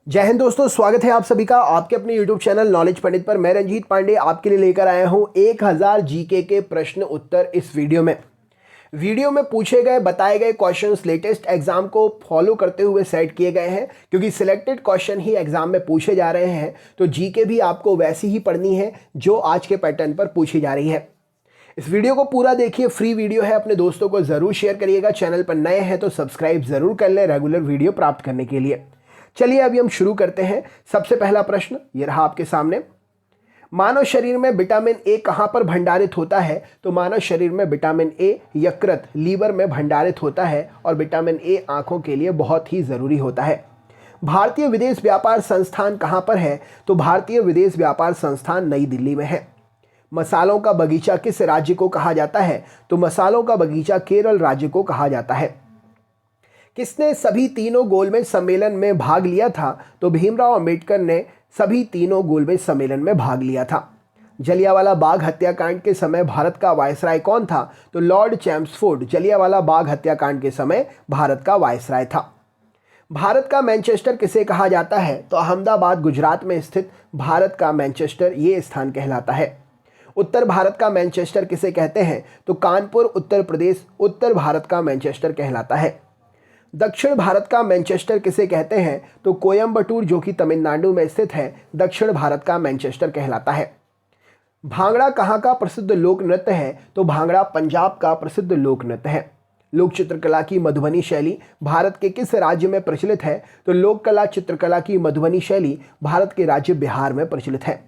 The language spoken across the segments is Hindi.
जय हिंद दोस्तों, स्वागत है आप सभी का आपके अपने YouTube चैनल नॉलेज पंडित पर। मैं रंजीत पांडे आपके लिए लेकर आया हूं 1000 जीके के प्रश्न उत्तर इस वीडियो में पूछे गए बताए गए क्वेश्चंस लेटेस्ट एग्जाम को फॉलो करते हुए सेट किए गए हैं, क्योंकि सिलेक्टेड क्वेश्चन ही एग्जाम में पूछे जा रहे हैं। तो जीके भी आपको वैसी ही पढ़नी है जो आज के पैटर्न पर पूछी जा रही है। इस वीडियो को पूरा देखिए, फ्री वीडियो है, अपने दोस्तों को जरूर शेयर करिएगा। चैनल पर नए हैं तो सब्सक्राइब जरूर कर लें रेगुलर वीडियो प्राप्त करने के लिए। चलिए अभी हम शुरू करते हैं। सबसे पहला प्रश्न ये रहा आपके सामने। मानव शरीर में विटामिन ए कहां पर भंडारित होता है? तो मानव शरीर में विटामिन ए यकृत लीवर में भंडारित होता है और विटामिन ए आंखों के लिए बहुत ही जरूरी होता है। भारतीय विदेश व्यापार संस्थान कहां पर है? तो भारतीय विदेश व्यापार संस्थान नई दिल्ली में है। मसालों का बगीचा किस राज्य को कहा जाता है? तो मसालों का बगीचा केरल राज्य को कहा जाता है। किसने सभी तीनों गोलमेज सम्मेलन में भाग लिया था? तो भीमराव अंबेडकर ने सभी तीनों गोलमेज सम्मेलन में भाग लिया था। जलियांवाला बाग हत्याकांड के समय भारत का वायसराय कौन था? तो लॉर्ड चैम्सफोर्ड जलियांवाला बाग हत्याकांड के समय भारत का वायसराय था। भारत का मैनचेस्टर किसे कहा जाता है? तो अहमदाबाद गुजरात में स्थित भारत का मैनचेस्टर ये स्थान कहलाता है। उत्तर भारत का मैनचेस्टर किसे कहते हैं? तो कानपुर उत्तर प्रदेश उत्तर भारत का मैनचेस्टर कहलाता है। दक्षिण भारत का मैनचेस्टर किसे कहते हैं? तो कोयंबटूर जो कि तमिलनाडु में स्थित है दक्षिण भारत का मैनचेस्टर कहलाता है। भांगड़ा कहाँ का प्रसिद्ध लोक नृत्य है? तो भांगड़ा पंजाब का प्रसिद्ध लोक नृत्य है। लोक चित्रकला की मधुबनी शैली भारत के किस राज्य में प्रचलित है? तो लोक कला चित्रकला की मधुबनी शैली भारत के राज्य बिहार में प्रचलित है।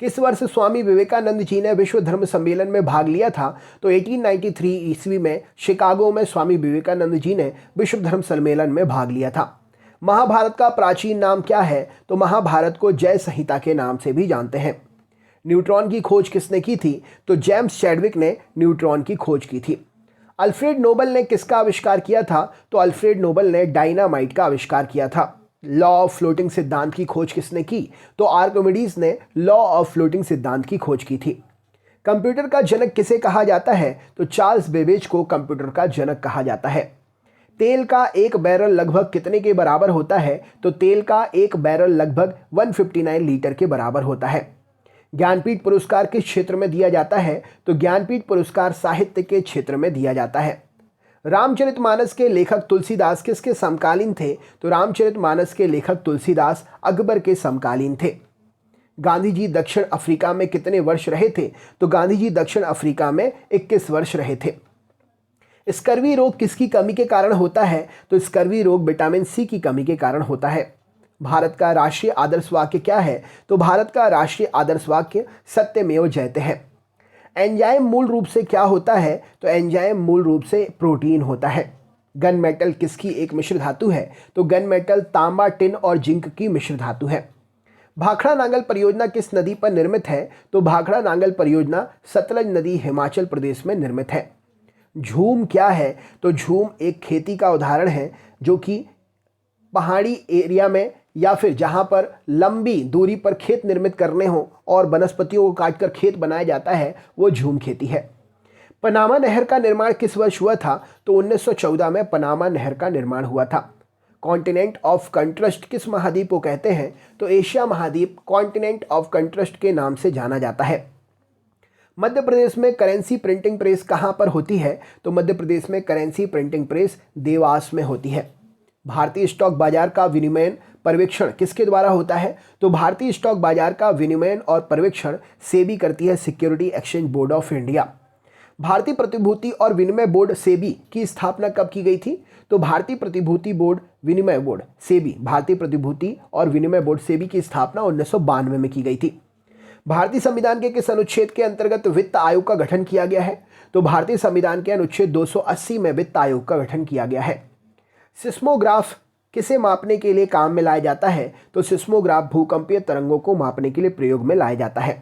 किस वर्ष स्वामी विवेकानंद जी ने विश्व धर्म सम्मेलन में भाग लिया था? तो 1893 ईस्वी में शिकागो में स्वामी विवेकानंद जी ने विश्व धर्म सम्मेलन में भाग लिया था। महाभारत का प्राचीन नाम क्या है? तो महाभारत को जय संहिता के नाम से भी जानते हैं। न्यूट्रॉन की खोज किसने की थी? तो जेम्स चैडविक ने न्यूट्रॉन की खोज की थी। अल्फ्रेड नोबल ने किसका आविष्कार किया था? तो अल्फ्रेड नोबल ने डायनामाइट का आविष्कार किया था। लॉ ऑफ फ्लोटिंग सिद्धांत की खोज किसने की? तो आर्किमिडीज ने लॉ ऑफ फ्लोटिंग सिद्धांत की खोज की थी। कंप्यूटर का जनक किसे कहा जाता है? तो चार्ल्स बेबेज को कंप्यूटर का जनक कहा जाता है। तेल का एक बैरल लगभग कितने के बराबर होता है? तो तेल का एक बैरल लगभग 159 लीटर के बराबर होता है। ज्ञानपीठ पुरस्कार किस क्षेत्र में दिया जाता है? तो ज्ञानपीठ पुरस्कार साहित्य के क्षेत्र में दिया जाता है। रामचरितमानस के लेखक तुलसीदास किसके समकालीन थे? तो रामचरितमानस के लेखक तुलसीदास अकबर के समकालीन थे। गांधी जी दक्षिण अफ्रीका में कितने वर्ष रहे थे? तो गांधी जी दक्षिण अफ्रीका में 21 वर्ष रहे थे। स्कर्वी रोग किसकी कमी के कारण होता है? तो स्कर्वी रोग विटामिन सी की कमी के कारण होता है। भारत का राष्ट्रीय आदर्श वाक्य क्या है? तो भारत का राष्ट्रीय आदर्श वाक्य सत्यमेव जयते है। एंजाइम मूल रूप से क्या होता है? तो एंजाइम मूल रूप से प्रोटीन होता है। गन मेटल किसकी एक मिश्र धातु है? तो गन मेटल तांबा टिन और जिंक की मिश्र धातु है। भाखड़ा नांगल परियोजना किस नदी पर निर्मित है? तो भाखड़ा नांगल परियोजना सतलज नदी हिमाचल प्रदेश में निर्मित है। झूम क्या है? तो झूम एक खेती का उदाहरण है जो कि पहाड़ी एरिया में या फिर जहां पर लंबी दूरी पर खेत निर्मित करने हो और वनस्पतियों को काटकर खेत बनाया जाता है, वो झूम खेती है। पनामा नहर का निर्माण किस वर्ष हुआ था? तो 1914 में पनामा नहर का निर्माण हुआ था। कॉन्टिनेंट ऑफ कंट्रस्ट किस महाद्वीप को कहते हैं? तो एशिया महाद्वीप कॉन्टिनेंट ऑफ कंट्रस्ट के नाम से जाना जाता है। मध्य प्रदेश में करेंसी प्रिंटिंग प्रेस कहां पर होती है? तो मध्य प्रदेश में करेंसी प्रिंटिंग प्रेस देवास में होती है। भारतीय स्टॉक बाजार का विनियमन पर्यवेक्षण किसके द्वारा होता है? तो भारतीय स्टॉक बाजार का विनियमन और पर्यवेक्षण सेबी करती है, security exchange board of India. भारतीय प्रतिभूति और विनिमय बोर्ड सेबी की स्थापना कब की गई थी? तो भारतीय प्रतिभूति बोर्ड विनिमय बोर्ड सेबी भारतीय प्रतिभूति और विनिमय बोर्ड सेबी की स्थापना 1992 में की गई थी। भारतीय संविधान के किस अनुच्छेद के अंतर्गत वित्त आयोग का गठन किया गया है? तो भारतीय संविधान के अनुच्छेद 280 में वित्त आयोग का गठन किया गया है। सिस्मोग्राफ किसे मापने के लिए काम में लाया जाता है? तो सिस्मोग्राफ भूकंपीय तरंगों को मापने के लिए प्रयोग में लाया जाता है।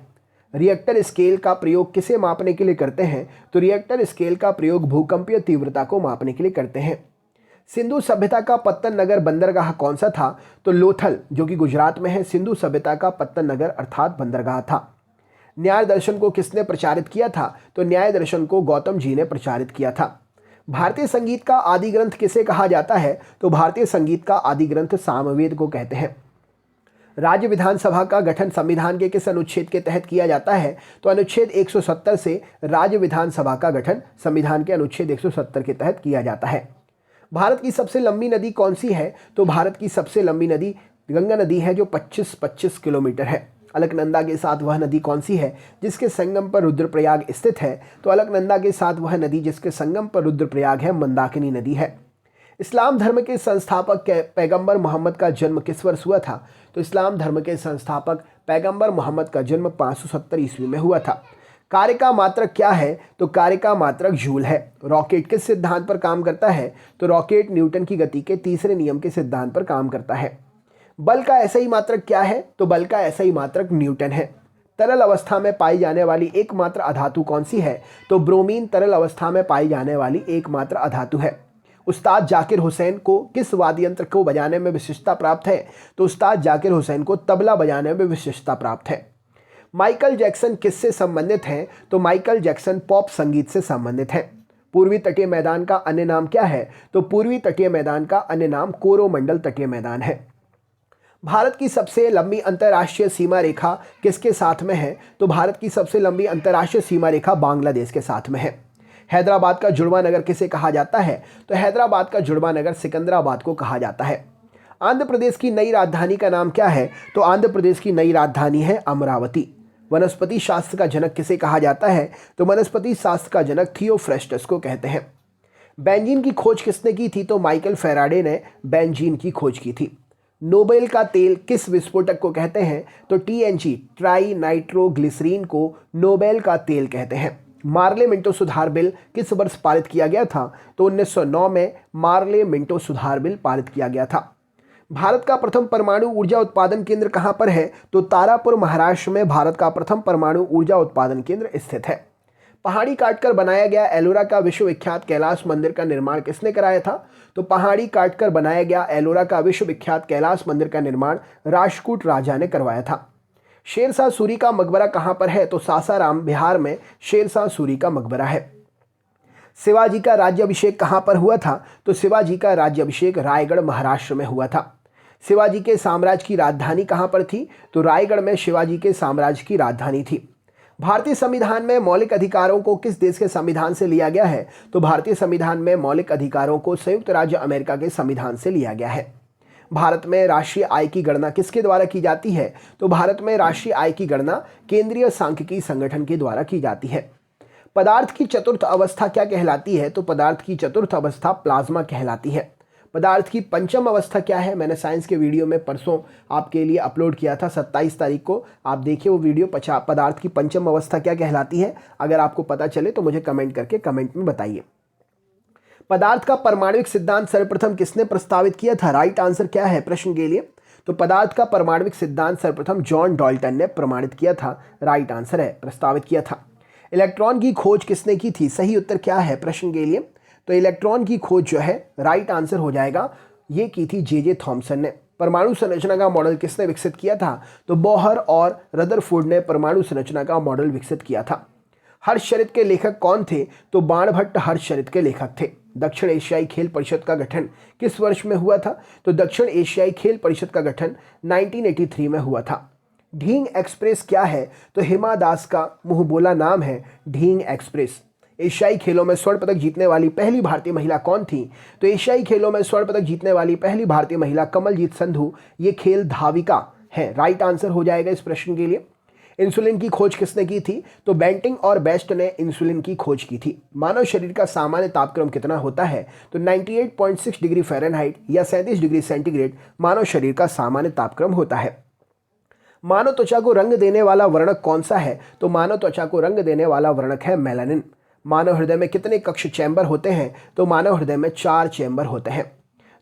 रिएक्टर स्केल का प्रयोग किसे मापने के लिए करते हैं? तो रिएक्टर स्केल का प्रयोग भूकंपीय तीव्रता को मापने के लिए करते हैं। सिंधु सभ्यता का पत्तन नगर बंदरगाह कौन सा था? तो लोथल जो कि गुजरात में है सिंधु सभ्यता का पत्तन नगर अर्थात बंदरगाह था। न्याय दर्शन को किसने प्रचारित किया था? तो न्याय दर्शन को गौतम जी ने प्रचारित किया था। भारतीय संगीत का आदि ग्रंथ किसे कहा जाता है? तो भारतीय संगीत का आदि ग्रंथ सामवेद को कहते हैं। राज्य विधानसभा का गठन संविधान के किस अनुच्छेद के तहत किया जाता है? तो अनुच्छेद 170 से राज्य विधानसभा का गठन संविधान के अनुच्छेद 170 के तहत किया जाता है। भारत की सबसे लंबी नदी कौन सी है? तो भारत की सबसे लंबी नदी गंगा नदी है, जो 25 किलोमीटर है। अलकनंदा के साथ वह नदी कौन सी है जिसके संगम पर रुद्रप्रयाग स्थित है? तो अलकनंदा के साथ वह नदी जिसके संगम पर रुद्रप्रयाग है मंदाकिनी नदी है। इस्लाम धर्म के संस्थापक पैगंबर मोहम्मद का जन्म किस वर्ष हुआ था? तो इस्लाम धर्म के संस्थापक पैगंबर मोहम्मद का जन्म 570 ईस्वी में हुआ था। कार्य का मात्रक क्या है? तो कार्य का मात्रक जूल है। रॉकेट किस सिद्धांत पर काम करता है? तो रॉकेट न्यूटन की गति के तीसरे नियम के सिद्धांत पर काम करता है। बल का SI मात्रक क्या है? तो बल का SI मात्रक न्यूटन है। तरल अवस्था में पाई जाने वाली एकमात्र अधातु कौन सी है? तो ब्रोमीन तरल अवस्था में पाई जाने वाली एकमात्र अधातु है। उस्ताद जाकिर हुसैन को किस वाद्य यंत्र को बजाने में विशिष्टता प्राप्त है? तो उस्ताद जाकिर हुसैन को तबला बजाने में विशिष्टता प्राप्त है। माइकल जैक्सन किससे संबंधित हैं? तो माइकल जैक्सन पॉप संगीत से संबंधित हैं। पूर्वी तटीय मैदान का अन्य नाम क्या है? तो पूर्वी तटीय मैदान का अन्य नाम कोरोमंडल तटीय मैदान है। भारत की सबसे लंबी अंतर्राष्ट्रीय सीमा रेखा किसके साथ में है? तो भारत की सबसे लंबी अंतर्राष्ट्रीय सीमा रेखा बांग्लादेश के साथ में है। हैदराबाद का जुड़वा नगर किसे कहा जाता है? तो हैदराबाद का जुड़वा नगर सिकंदराबाद को कहा जाता है। आंध्र प्रदेश की नई राजधानी का नाम क्या है? तो आंध्र प्रदेश की नई राजधानी है अमरावती। वनस्पति शास्त्र का जनक किसे कहा जाता है? तो वनस्पति शास्त्र का जनक थियोफ्रेस्टस को कहते हैं। बेंजीन की खोज किसने की थी? तो माइकल फैराडे ने बेंजीन की खोज की थी। नोबेल का तेल किस विस्फोटक को कहते हैं? तो TNG ट्राई नाइट्रोग्लिसरीन को नोबेल का तेल कहते हैं। मार्ले मिंटो सुधार बिल किस वर्ष पारित किया गया था? तो 1909 में मार्ले मिंटो सुधार बिल पारित किया गया था। भारत का प्रथम परमाणु ऊर्जा उत्पादन केंद्र कहां पर है? तो तारापुर महाराष्ट्र में भारत का प्रथम परमाणु ऊर्जा उत्पादन केंद्र स्थित है। पहाड़ी काटकर बनाया गया एलोरा का विश्वविख्यात कैलाश मंदिर का निर्माण किसने कराया था? तो पहाड़ी काटकर बनाया गया एलोरा का विश्वविख्यात कैलाश मंदिर का निर्माण राष्ट्रकूट राजा ने करवाया था। शेरशाह सूरी का मकबरा कहां पर है? तो सासाराम बिहार में शेरशाह सूरी का मकबरा है। शिवाजी का राज्याभिषेक कहां पर हुआ था? तो शिवाजी का राज्याभिषेक रायगढ़ महाराष्ट्र में हुआ था। शिवाजी के साम्राज्य की राजधानी कहां पर थी? तो रायगढ़ में शिवाजी के साम्राज्य की राजधानी थी। भारतीय संविधान में मौलिक अधिकारों को किस देश के संविधान से लिया गया है? तो भारतीय संविधान में मौलिक अधिकारों को संयुक्त राज्य अमेरिका के संविधान से लिया गया है। भारत में राष्ट्रीय आय की गणना किसके द्वारा की जाती है? तो भारत में राष्ट्रीय आय की गणना केंद्रीय सांख्यिकी संगठन के द्वारा की जाती है। पदार्थ की चतुर्थ अवस्था क्या कहलाती है? तो पदार्थ की चतुर्थ अवस्था प्लाज्मा कहलाती है। पदार्थ की पंचम अवस्था क्या है? मैंने साइंस के वीडियो में परसों आपके लिए अपलोड किया था 27 तारीख को, आप देखिए वो वीडियो। पदार्थ की पंचम अवस्था क्या कहलाती है? अगर आपको पता चले तो मुझे कमेंट करके कमेंट में बताइए। पदार्थ का परमाणुविक सिद्धांत सर्वप्रथम किसने प्रस्तावित किया था? राइट आंसर क्या है प्रश्न के लिए? तो पदार्थ का परमाणुविक सिद्धांत सर्वप्रथम जॉन डाल्टन ने प्रमाणित किया था। राइट आंसर है, प्रस्तावित किया था। इलेक्ट्रॉन की खोज किसने की थी? सही उत्तर क्या है प्रश्न के लिए? तो इलेक्ट्रॉन की खोज जो है राइट आंसर हो जाएगा, ये की थी जे थॉमसन ने। परमाणु संरचना का मॉडल किसने विकसित किया था? तो बोहर और रदरफोर्ड ने परमाणु संरचना का मॉडल विकसित किया था। हर्षचरित के लेखक कौन थे? तो बाणभट्ट हर्षचरित के लेखक थे। दक्षिण एशियाई खेल परिषद का गठन किस वर्ष में हुआ था? तो दक्षिण एशियाई खेल परिषद का गठन 1983 में हुआ था। ढींग एक्सप्रेस क्या है? तो हिमा दास का मुंह बोला नाम है ढींग एक्सप्रेस। एशियाई खेलों में स्वर्ण पदक जीतने वाली पहली भारतीय महिला कौन थी? तो एशियाई खेलों में स्वर्ण पदक जीतने वाली पहली भारतीय महिला कमलजीत संधू, ये खेल धाविका है। राइट आंसर हो जाएगा इस प्रश्न के लिए। इंसुलिन की खोज किसने की थी? तो बेंटिंग और बेस्ट ने इंसुलिन की खोज की थी। मानव शरीर का सामान्य तापक्रम कितना होता है? तो 98.6 डिग्री फ़ारेनहाइट या 37 डिग्री सेंटीग्रेड मानव शरीर का सामान्य तापक्रम होता है। मानव त्वचा को रंग देने वाला वर्णक कौन सा है? तो मानव त्वचा को रंग देने वाला वर्णक है मेलानिन। मानव हृदय में कितने कक्ष चैम्बर होते हैं? तो मानव हृदय में 4 चैम्बर होते हैं।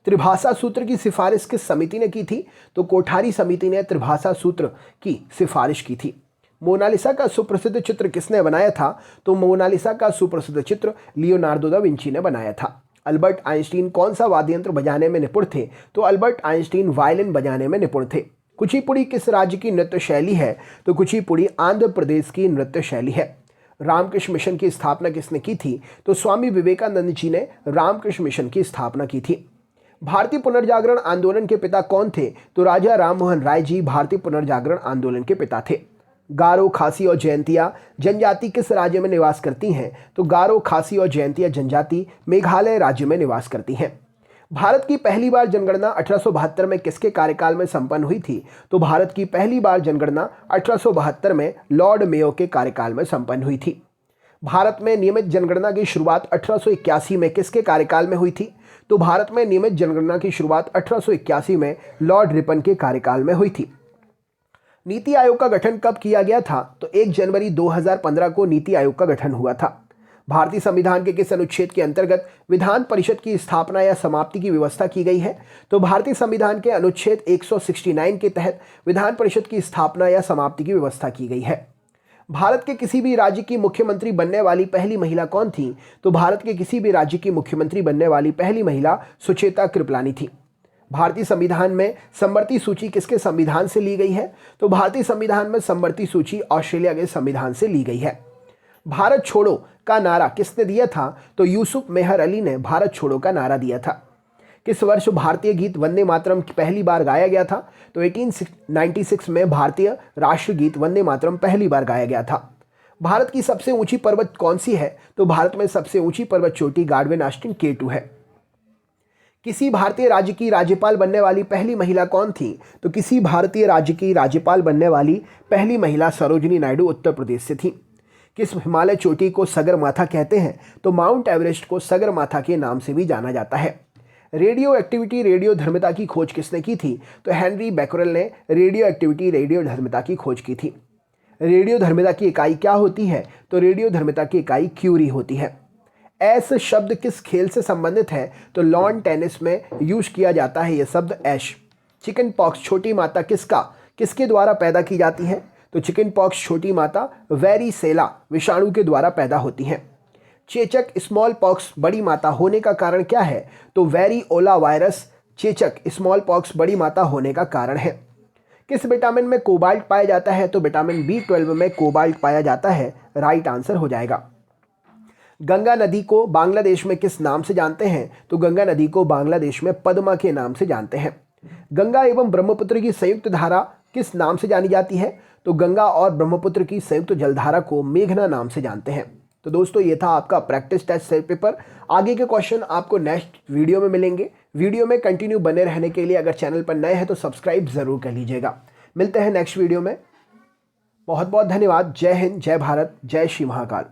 त्रिभाषा सूत्र की सिफारिश किस समिति ने की थी? तो कोठारी समिति ने त्रिभाषा सूत्र की सिफारिश की थी। मोनालिसा का सुप्रसिद्ध चित्र किसने बनाया था? तो मोनालिसा का सुप्रसिद्ध चित्र लियोनार्डो दा विंची ने बनाया था। अल्बर्ट आइंस्टीन कौन सा वाद्य यंत्र बजाने में निपुण थे? तो अल्बर्ट आइंस्टीन वायलिन बजाने में निपुण थे। कुचिपुड़ी किस राज्य की नृत्य शैली है? तो कुचिपुड़ी आंध्र प्रदेश की नृत्य शैली है। रामकृष्ण मिशन की स्थापना किसने की थी? तो स्वामी विवेकानंद जी ने रामकृष्ण मिशन की स्थापना की थी। भारतीय पुनर्जागरण आंदोलन के पिता कौन थे? तो राजा राममोहन राय जी भारतीय पुनर्जागरण आंदोलन के पिता थे। गारो, खासी और जयंतिया जनजाति किस राज्य में निवास करती हैं? तो गारो, खासी और जयंतिया जनजाति मेघालय राज्य में निवास करती हैं। भारत की पहली बार जनगणना 1872 में किसके कार्यकाल में संपन्न हुई थी? तो भारत की पहली बार जनगणना 1872 में लॉर्ड मेयो के कार्यकाल में संपन्न हुई थी। भारत में नियमित जनगणना की शुरुआत 1881 में किसके कार्यकाल में हुई थी? तो भारत में नियमित जनगणना की शुरुआत 1881 में लॉर्ड रिपन के कार्यकाल में हुई थी। नीति आयोग का गठन कब किया गया था? तो 1 जनवरी 2015 को नीति आयोग का गठन हुआ था। भारतीय संविधान के किस अनुच्छेद के अंतर्गत विधान परिषद की स्थापना या समाप्ति की व्यवस्था की गई है? तो भारतीय संविधान के अनुच्छेद 169 के तहत विधान परिषद की स्थापना या समाप्ति की व्यवस्था की गई है। भारत के किसी भी राज्य की मुख्यमंत्री बनने वाली पहली महिला कौन थी? तो भारत के किसी भी राज्य की मुख्यमंत्री बनने वाली पहली महिला सुचेता कृपलानी थी। भारतीय संविधान में समवर्ती सूची किसके संविधान से ली गई है? तो भारतीय संविधान में समवर्ती सूची ऑस्ट्रेलिया के संविधान से ली गई है। भारत छोड़ो का नारा किसने दिया था? तो यूसुफ मेहर अली ने भारत छोड़ो का नारा दिया था। किस वर्ष भारतीय गीत वंदे मातरम पहली बार गाया गया था? तो 1896 में भारतीय राष्ट्रगीत वंदे मातरम पहली बार गाया गया था। भारत की सबसे ऊंची पर्वत कौन सी है? तो भारत में सबसे ऊंची पर्वत चोटी गार्डवेन ऑस्टिन K2 है। किसी भारतीय राज्य की राज्यपाल बनने वाली पहली महिला कौन थी? तो किसी भारतीय राज्य की राज्यपाल बनने वाली पहली महिला सरोजिनी नायडू उत्तर प्रदेश से थी। किस हिमालय चोटी को सगरमाथा कहते हैं? तो माउंट एवरेस्ट को सगरमाथा के नाम से भी जाना जाता है। रेडियो एक्टिविटी रेडियो धर्मिता की खोज किसने की थी? तो हेनरी बैकरेल ने रेडियो एक्टिविटी रेडियो धर्मिता की खोज की थी। रेडियो धर्मिता की इकाई क्या होती है? तो रेडियो धर्मिता की इकाई क्यूरी होती है। ऐश शब्द किस खेल से संबंधित है? तो लॉन टेनिस में यूज किया जाता है यह शब्द ऐश। चिकन पॉक्स छोटी माता किसके द्वारा पैदा की जाती है? तो चिकन पॉक्स छोटी माता वेरिसेला विषाणु के द्वारा पैदा होती हैं। चेचक स्मॉल पॉक्स बड़ी माता होने का कारण क्या है? तो वेरिओला वायरस चेचक स्मॉल पॉक्स बड़ी माता होने का कारण है। किस विटामिन में कोबाल्ट पाया जाता है? तो विटामिन B12 में कोबाल्ट पाया जाता है। राइट आंसर हो जाएगा। गंगा नदी को बांग्लादेश में किस नाम से जानते हैं? तो गंगा नदी को बांग्लादेश में पद्मा के नाम से जानते हैं। गंगा एवं ब्रह्मपुत्र की संयुक्त धारा किस नाम से जानी जाती है? तो गंगा और ब्रह्मपुत्र की संयुक्त जलधारा को मेघना नाम से जानते हैं। तो दोस्तों ये था आपका प्रैक्टिस टेस्ट सेट पेपर। आगे के क्वेश्चन आपको नेक्स्ट वीडियो में मिलेंगे। वीडियो में कंटिन्यू बने रहने के लिए अगर चैनल पर नए हैं तो सब्सक्राइब जरूर कर लीजिएगा। मिलते हैं नेक्स्ट वीडियो में। बहुत बहुत धन्यवाद। जय हिंद, जय भारत, जय श्री महाकाल।